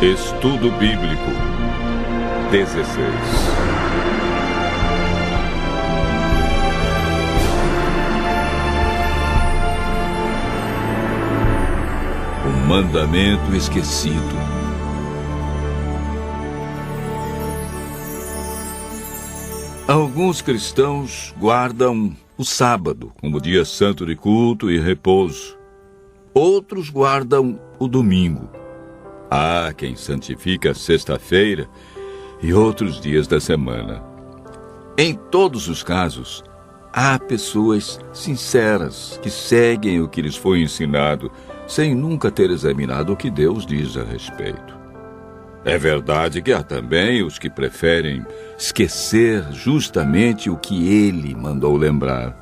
Estudo Bíblico 16. O mandamento esquecido. Alguns cristãos guardam o sábado como dia santo de culto e repouso. Outros guardam o domingo. Há quem santifica a sexta-feira e outros dias da semana. Em todos os casos, há pessoas sinceras que seguem o que lhes foi ensinado, sem nunca ter examinado o que Deus diz a respeito. É verdade que há também os que preferem esquecer justamente o que Ele mandou lembrar.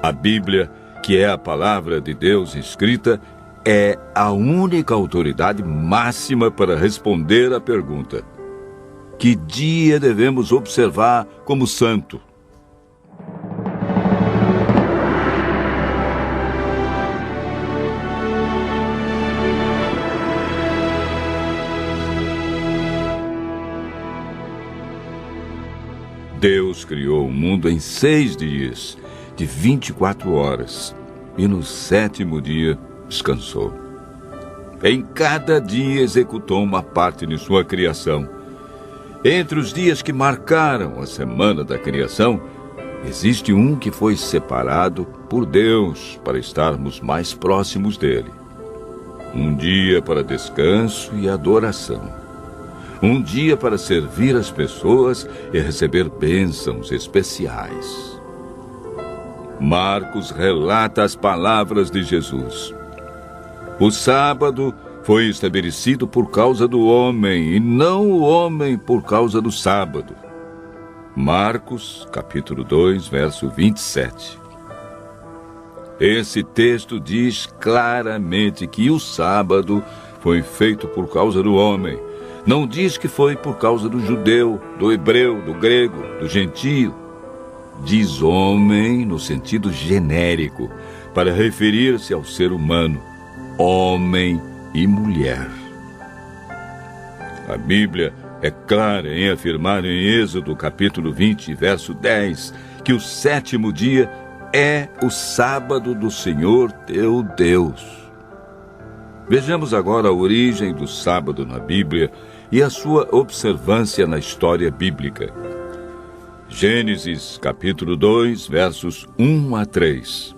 A Bíblia, que é a palavra de Deus escrita, é a única autoridade máxima para responder à pergunta: que dia devemos observar como santo? Deus criou o mundo em 6 dias, de 24 horas, e no 7º dia descansou. Em cada dia executou uma parte de sua criação. Entre os dias que marcaram a semana da criação, existe um que foi separado por Deus para estarmos mais próximos dele. Um dia para descanso e adoração. Um dia para servir as pessoas e receber bênçãos especiais. Marcos relata as palavras de Jesus. O sábado foi estabelecido por causa do homem, e não o homem por causa do sábado. Marcos, capítulo 2, verso 27. Esse texto diz claramente que o sábado foi feito por causa do homem. Não diz que foi por causa do judeu, do hebreu, do grego, do gentio. Diz homem no sentido genérico, para referir-se ao ser humano, homem e mulher. A Bíblia é clara em afirmar em Êxodo capítulo 20, verso 10, que o 7º dia é o sábado do Senhor teu Deus. Vejamos agora a origem do sábado na Bíblia e a sua observância na história bíblica. Gênesis capítulo 2, versos 1 a 3.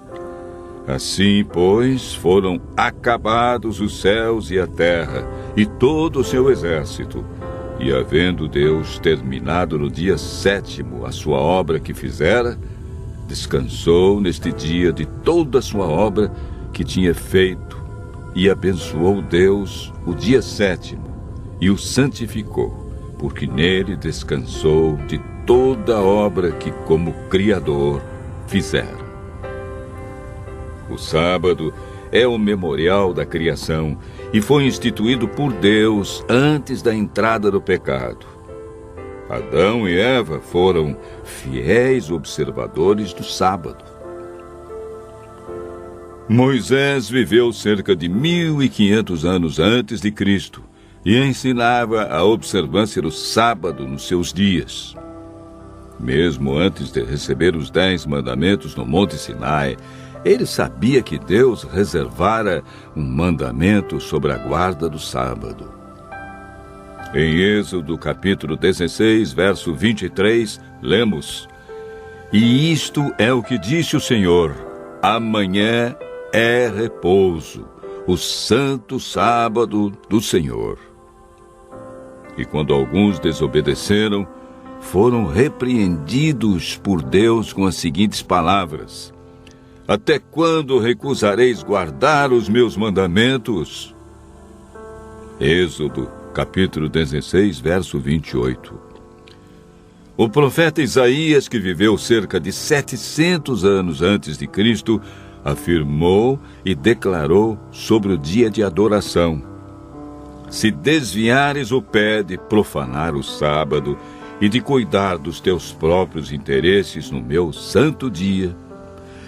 Assim, pois, foram acabados os céus e a terra, e todo o seu exército. E havendo Deus terminado no dia 7º a sua obra que fizera, descansou neste dia de toda a sua obra que tinha feito, e abençoou Deus o dia 7º, e o santificou, porque nele descansou de toda a obra que como Criador fizera. O sábado é o memorial da criação e foi instituído por Deus antes da entrada do pecado. Adão e Eva foram fiéis observadores do sábado. Moisés viveu cerca de 1500 anos antes de Cristo e ensinava a observância do sábado nos seus dias. Mesmo antes de receber os 10 mandamentos no Monte Sinai, ele sabia que Deus reservara um mandamento sobre a guarda do sábado. Em Êxodo capítulo 16, verso 23, lemos: E isto é o que disse o Senhor: amanhã é repouso, o santo sábado do Senhor. E quando alguns desobedeceram, foram repreendidos por Deus com as seguintes palavras: Até quando recusareis guardar os meus mandamentos? Êxodo, capítulo 16, verso 28. O profeta Isaías, que viveu cerca de 700 anos antes de Cristo, afirmou e declarou sobre o dia de adoração: Se desviares o pé de profanar o sábado e de cuidar dos teus próprios interesses no meu santo dia,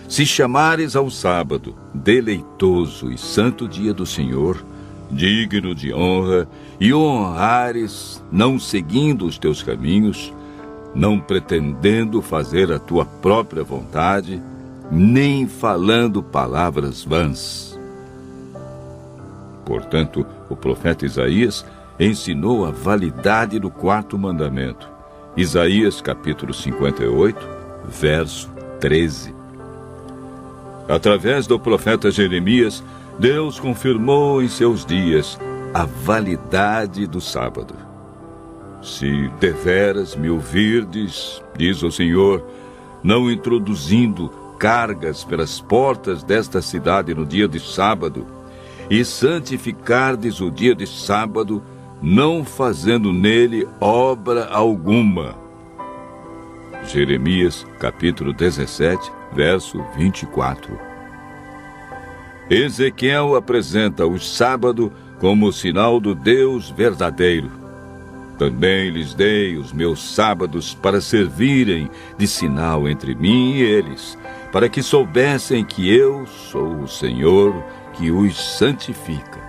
se chamares ao sábado deleitoso e santo dia do Senhor, digno de honra, e o honrares, não seguindo os teus caminhos, não pretendendo fazer a tua própria vontade, nem falando palavras vãs. Portanto, o profeta Isaías ensinou a validade do quarto mandamento. Isaías capítulo 58, verso 13. Através do profeta Jeremias, Deus confirmou em seus dias a validade do sábado. Se deveras me ouvirdes, diz o Senhor, não introduzindo cargas pelas portas desta cidade no dia de sábado, e santificardes o dia de sábado, não fazendo nele obra alguma. Jeremias, capítulo 17, verso 24. Ezequiel apresenta o sábado como sinal do Deus verdadeiro. Também lhes dei os meus sábados para servirem de sinal entre mim e eles, para que soubessem que eu sou o Senhor que os santifica.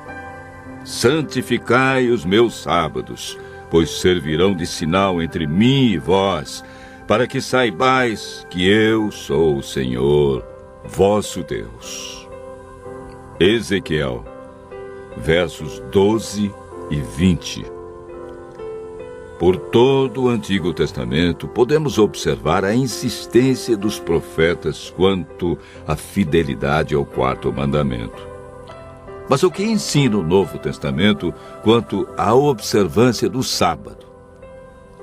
Santificai os meus sábados, pois servirão de sinal entre mim e vós, para que saibais que eu sou o Senhor, vosso Deus. Ezequiel, versos 12 e 20. Por todo o Antigo Testamento, podemos observar a insistência dos profetas quanto à fidelidade ao quarto mandamento. Mas o que ensina o Novo Testamento quanto à observância do sábado?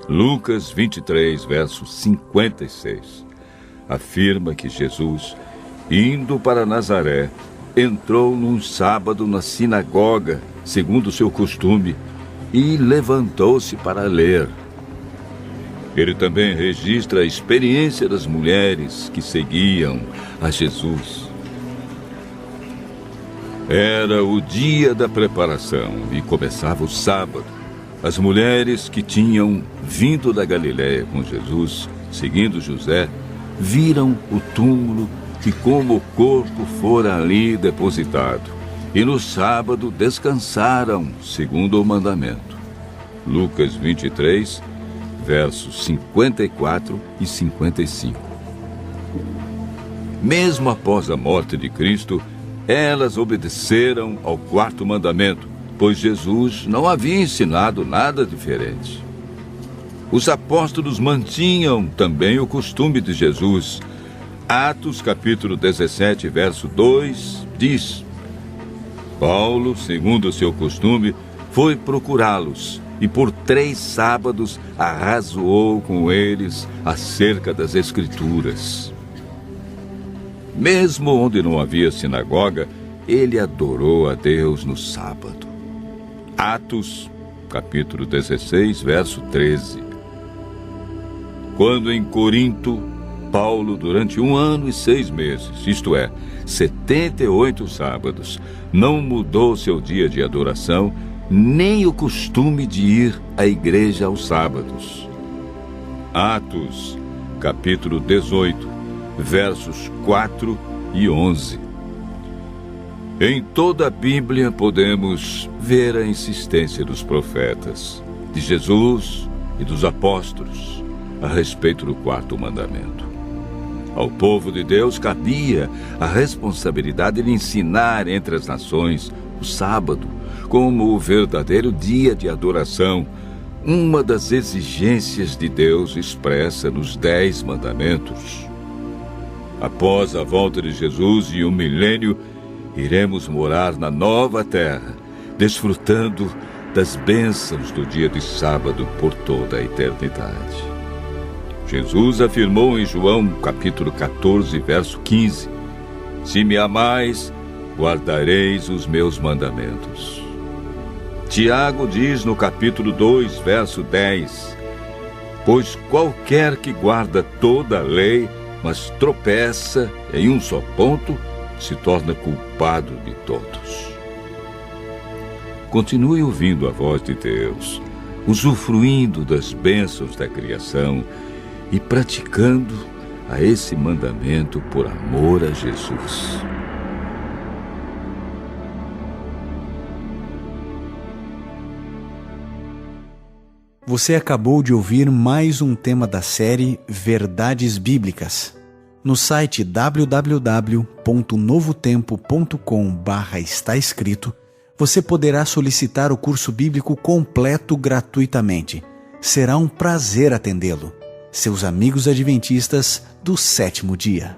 Lucas 23, verso 56, afirma que Jesus, indo para Nazaré, entrou num sábado na sinagoga, segundo o seu costume, e levantou-se para ler. Ele também registra a experiência das mulheres que seguiam a Jesus. Era o dia da preparação e começava o sábado. As mulheres que tinham vindo da Galiléia com Jesus, seguindo José, viram o túmulo que como o corpo fora ali depositado, e no sábado descansaram, segundo o mandamento. Lucas 23, versos 54 e 55. Mesmo após a morte de Cristo, elas obedeceram ao quarto mandamento, pois Jesus não havia ensinado nada diferente. Os apóstolos mantinham também o costume de Jesus. Atos capítulo 17, verso 2, diz: Paulo, segundo o seu costume, foi procurá-los e por 3 sábados arrazoou com eles acerca das Escrituras. Mesmo onde não havia sinagoga, ele adorou a Deus no sábado. Atos, capítulo 16, verso 13. Quando em Corinto, Paulo, durante 1 ano e 6 meses, isto é, 78 sábados, não mudou seu dia de adoração, nem o costume de ir à igreja aos sábados. Atos, capítulo 18, versos 4 e 11. Em toda a Bíblia podemos ver a insistência dos profetas, de Jesus e dos apóstolos a respeito do quarto mandamento. Ao povo de Deus cabia a responsabilidade de ensinar entre as nações o sábado como o verdadeiro dia de adoração, uma das exigências de Deus expressa nos 10 mandamentos. Após a volta de Jesus e o milênio, iremos morar na nova terra, desfrutando das bênçãos do dia de sábado por toda a eternidade. Jesus afirmou em João capítulo 14, verso 15: Se me amais, guardareis os meus mandamentos. Tiago diz no capítulo 2, verso 10: Pois qualquer que guarda toda a lei, mas tropeça em um só ponto, se torna culpado de todos. Continue ouvindo a voz de Deus, usufruindo das bênçãos da criação e praticando a esse mandamento por amor a Jesus. Você acabou de ouvir mais um tema da série Verdades Bíblicas. No site www.novotempo.com/está escrito, você poderá solicitar o curso bíblico completo gratuitamente. Será um prazer atendê-lo. Seus amigos adventistas do sétimo dia.